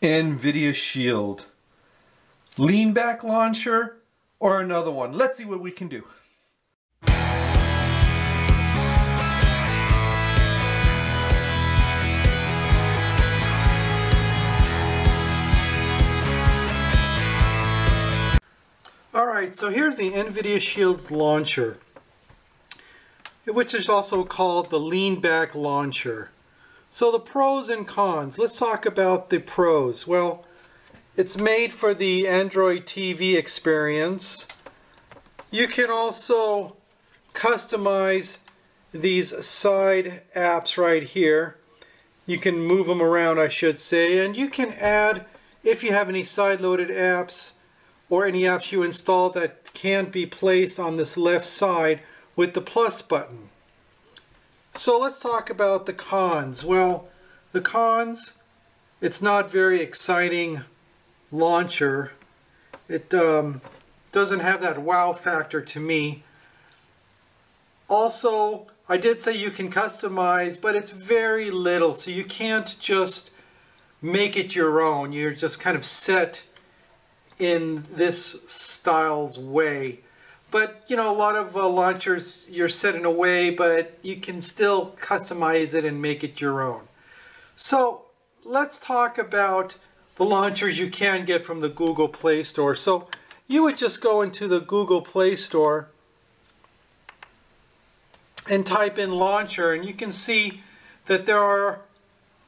Nvidia Shield. Lean back launcher or another one. Let's see what we can do. Alright, so here's the Nvidia Shield's launcher, which is also called the lean back launcher. So the pros and cons. Let's talk about the pros. Well, it's made for the Android TV experience. You can also customize these side apps right here. You can move them around, I should say, and you can add, if you have any side-loaded apps or any apps you install that can't be placed on this left side with the plus button. So let's talk about the cons. Well, the cons, it's not very exciting launcher. It doesn't have that wow factor to me. Also, I did say you can customize, but it's very little, so you can't just make it your own. You're just kind of set in this style's way. But you know, a lot of launchers, you're set in a way, but you can still customize it and make it your own. So let's talk about the launchers you can get from the Google Play Store. So you would just go into the Google Play Store and type in launcher, and you can see that there are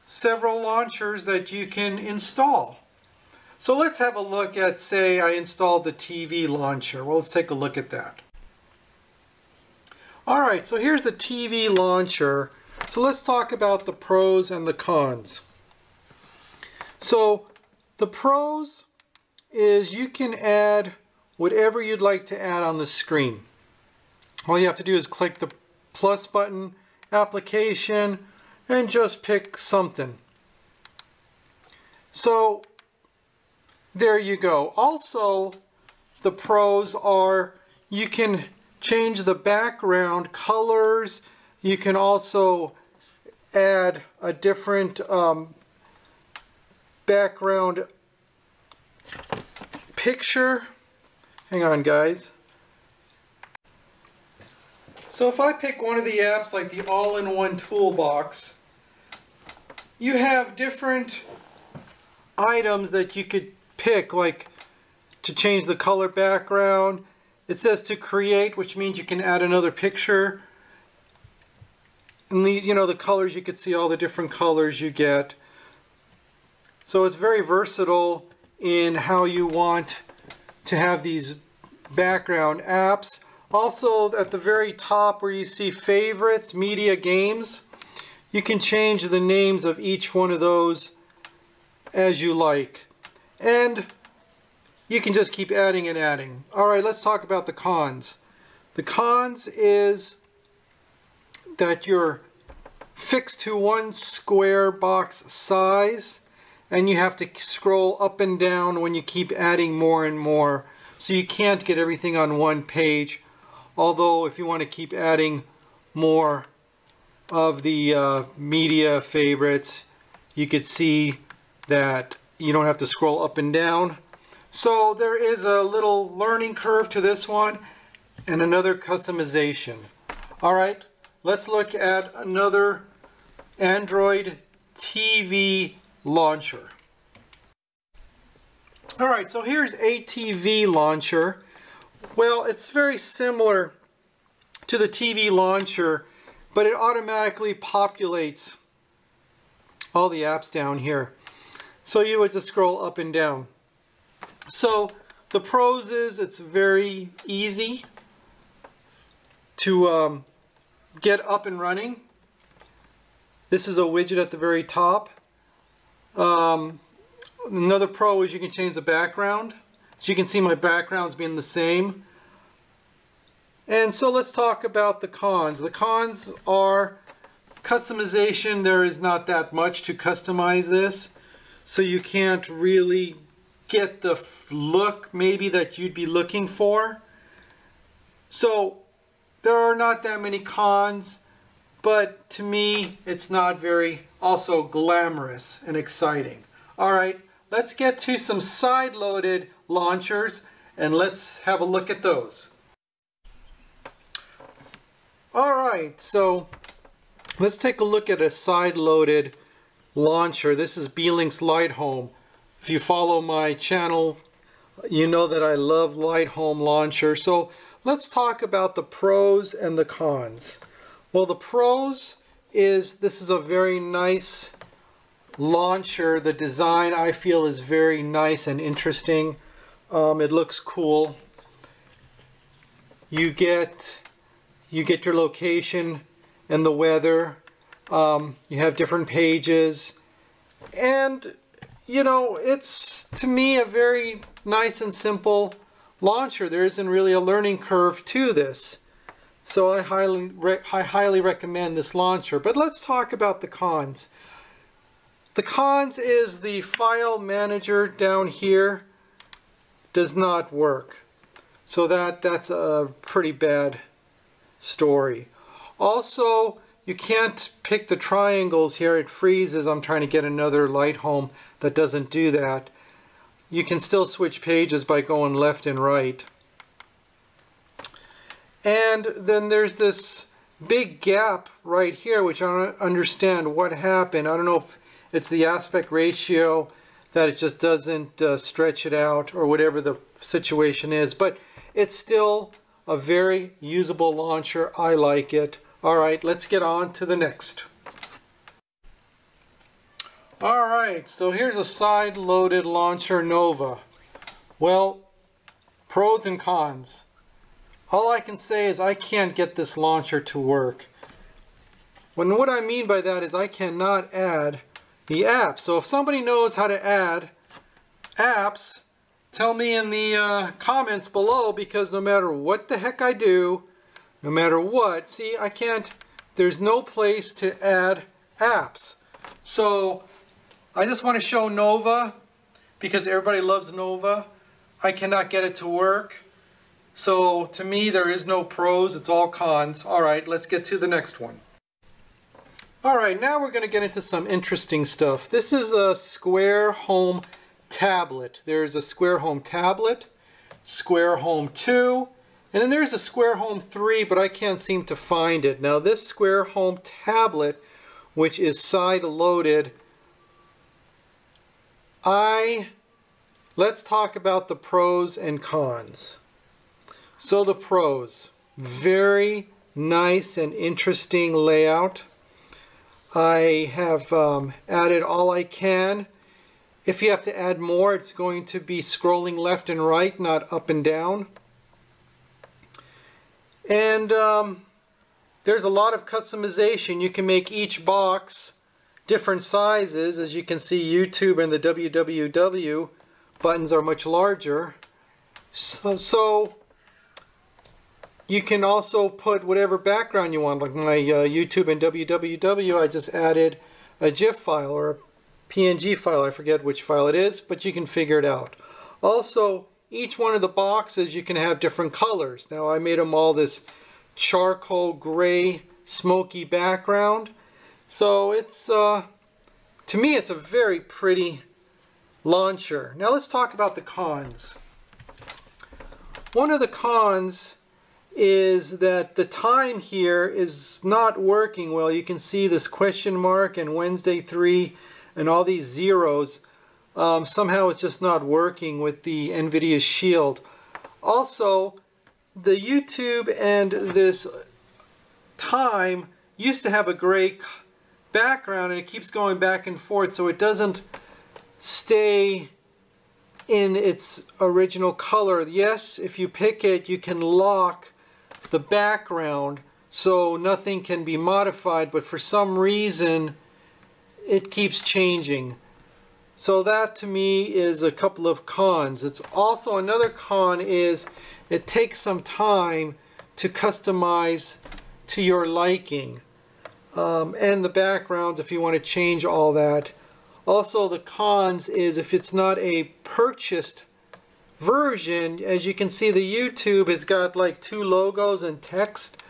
several launchers that you can install. So let's have a look at, say, I installed the TV launcher. Well, let's take a look at that. Alright, so here's the TV launcher. So let's talk about the pros and the cons. So the pros is you can add whatever you'd like to add on the screen. All you have to do is click the plus button, application, and just pick something. So there you go. Also, the pros are you can change the background colors. You can also add a different background picture. Hang on, guys. So if I pick one of the apps like the all-in-one toolbox, you have different items that you could pick, like to change the color background. It says to create, which means you can add another picture. And these, you know, the colors, you could see all the different colors you get. So it's very versatile in how you want to have these background apps. Also, at the very top where you see favorites, media, games, you can change the names of each one of those as you like. And you can just keep adding and adding. Alright, let's talk about the cons. The cons is that you're fixed to one square box size, and you have to scroll up and down when you keep adding more and more. So you can't get everything on one page. Although if you want to keep adding more of the media favorites, you could see that you don't have to scroll up and down. So there is a little learning curve to this one and another customization. Alright, let's look at another Android TV launcher. Alright, so here's a TV launcher. Well, it's very similar to the TV launcher, but it automatically populates all the apps down here. So you would just scroll up and down. So the pros is it's very easy to get up and running. This is a widget at the very top. Another pro is you can change the background. As you can see, my background's being the same. And so let's talk about the cons. The cons are customization. There is not that much to customize this, so you can't really get the look maybe that you'd be looking for. So there are not that many cons, but to me it's not very also glamorous and exciting. Alright, let's get to some side-loaded launchers and let's have a look at those. Alright, so let's take a look at a side-loaded launcher. This is Beelink's Light Home. If you follow my channel, you know that I love Light Home launcher. So let's talk about the pros and the cons. Well, the pros is this is a very nice launcher. The design I feel is very nice and interesting. It looks cool. You get your location and the weather. You have different pages, and you know, it's to me a very nice and simple launcher. There isn't really a learning curve to this, so I highly recommend this launcher. But let's talk about the cons. The cons is the file manager down here does not work, so that's a pretty bad story. Also, you can't pick the triangles here. It freezes. I'm trying to get another Light Home that doesn't do that. You can still switch pages by going left and right. And then there's this big gap right here, which I don't understand what happened. I don't know if it's the aspect ratio, that it just doesn't stretch it out, or whatever the situation is, but it's still a very usable launcher. I like it. Alright, let's get on to the next. Alright, so here's a side-loaded launcher, Nova. Well, pros and cons. All I can say is I can't get this launcher to work. What I mean by that is I cannot add the apps. So if somebody knows how to add apps, tell me in the comments below, because no matter what the heck I do, no matter what, see, I can't, there's no place to add apps. So I just want to show Nova, because everybody loves Nova. I cannot get it to work. So to me, there is no pros, it's all cons. Alright, let's get to the next one. Alright, now we're going to get into some interesting stuff. This is a Square Home tablet. There's a Square Home tablet, Square Home 2, and then there's a Square Home 3, but I can't seem to find it. Now this Square Home tablet, which is side-loaded, let's talk about the pros and cons. So the pros, very nice and interesting layout. I have added all I can. If you have to add more, it's going to be scrolling left and right, not up and down. And there's a lot of customization. You can make each box different sizes. As you can see, YouTube and the www buttons are much larger. So you can also put whatever background you want. Like my YouTube and www, I just added a GIF file or a PNG file. I forget which file it is, but you can figure it out. Also, each one of the boxes you can have different colors. Now I made them all this charcoal gray smoky background. So it's to me it's a very pretty launcher. Now let's talk about the cons. One of the cons is that the time here is not working well. You can see this question mark and Wednesday 3 and all these zeros. Somehow it's just not working with the Nvidia Shield. Also, the YouTube and this time used to have a gray background, and it keeps going back and forth, so it doesn't stay in its original color. Yes, if you pick it, you can lock the background so nothing can be modified, but for some reason it keeps changing. So that to me is a couple of cons. It's also another con is it takes some time to customize to your liking. And the backgrounds, if you want to change all that. Also the cons is if it's not a purchased version, as you can see the YouTube has got like 2 logos and text,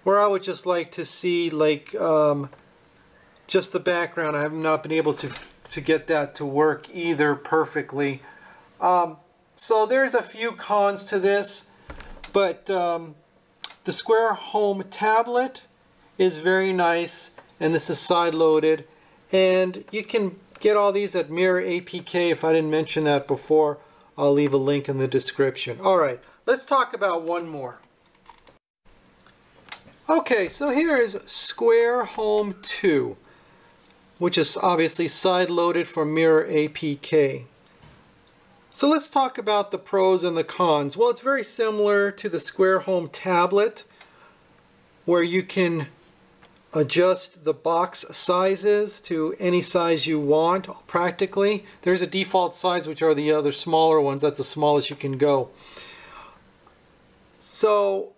where I would just like to see like just the background. I have not been able to to get that to work either perfectly. So there's a few cons to this, but the Square Home tablet is very nice, and this is side loaded, and you can get all these at Mirror APK. If I didn't mention that before, I'll leave a link in the description. All right, let's talk about one more. Okay, so here is Square Home 2, which is obviously side loaded for Mirror APK. So let's talk about the pros and the cons. Well, it's very similar to the Square Home tablet, where you can adjust the box sizes to any size you want practically. There's a default size, which are the other smaller ones. That's the smallest you can go. So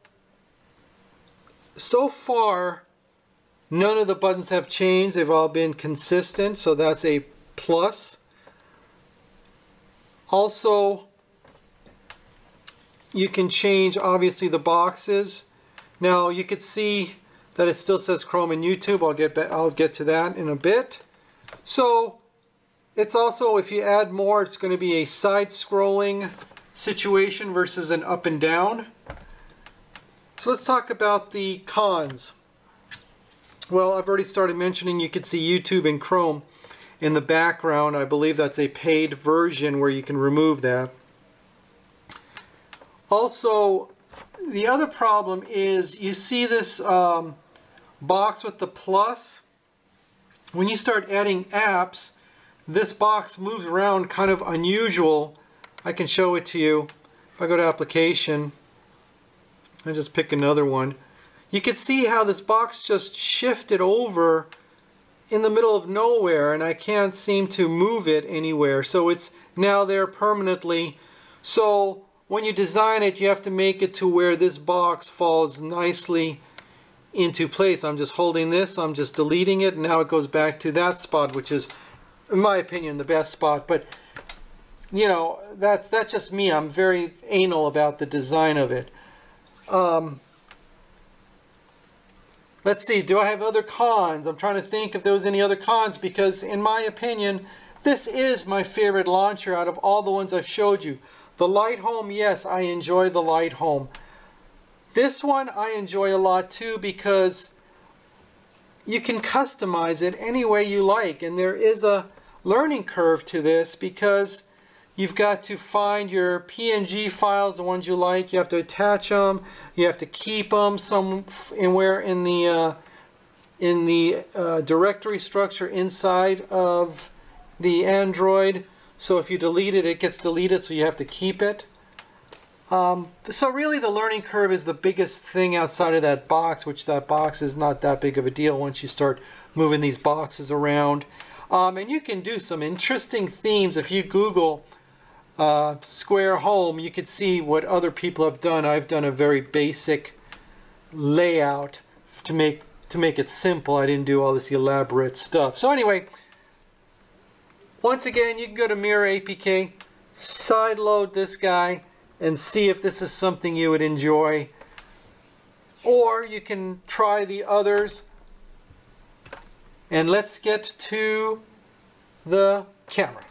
far, none of the buttons have changed. They've all been consistent, so that's a plus. Also, you can change, obviously, the boxes. Now, you could see that it still says Chrome and YouTube. I'll get to that in a bit. So, it's also, if you add more, it's going to be a side-scrolling situation versus an up and down. So let's talk about the cons. Well, I've already started mentioning you could see YouTube and Chrome in the background. I believe that's a paid version where you can remove that. Also, the other problem is you see this box with the plus. When you start adding apps, this box moves around kind of unusual. I can show it to you. If I go to application, I just pick another one. You can see how this box just shifted over in the middle of nowhere, and I can't seem to move it anywhere. So it's now there permanently. So when you design it, you have to make it to where this box falls nicely into place. I'm just holding this, I'm just deleting it, and now it goes back to that spot, which is, in my opinion, the best spot. But you know, that's just me. I'm very anal about the design of it. Let's see, do I have other cons? I'm trying to think if there was any other cons, because in my opinion, this is my favorite launcher out of all the ones I've showed you. The Light Home, yes, I enjoy the Light Home. This one I enjoy a lot too, because you can customize it any way you like, and there is a learning curve to this, because you've got to find your PNG files, the ones you like. You have to attach them. You have to keep them somewhere in the directory structure inside of the Android. So if you delete it, it gets deleted, so you have to keep it. So really the learning curve is the biggest thing outside of that box, which that box is not that big of a deal once you start moving these boxes around. And you can do some interesting themes. If you Google Square Home, you could see what other people have done. I've done a very basic layout to make it simple. I didn't do all this elaborate stuff. So anyway, once again, you can go to Mirror APK, sideload this guy, and see if this is something you would enjoy. Or you can try the others. And let's get to the camera.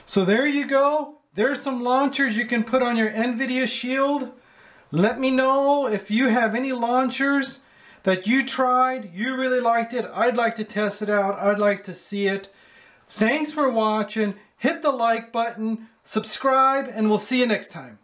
So there you go. There's some launchers you can put on your Nvidia Shield. Let me know if you have any launchers that you tried, you really liked it. I'd like to test it out. I'd like to see it. Thanks for watching. Hit the like button, subscribe, and we'll see you next time.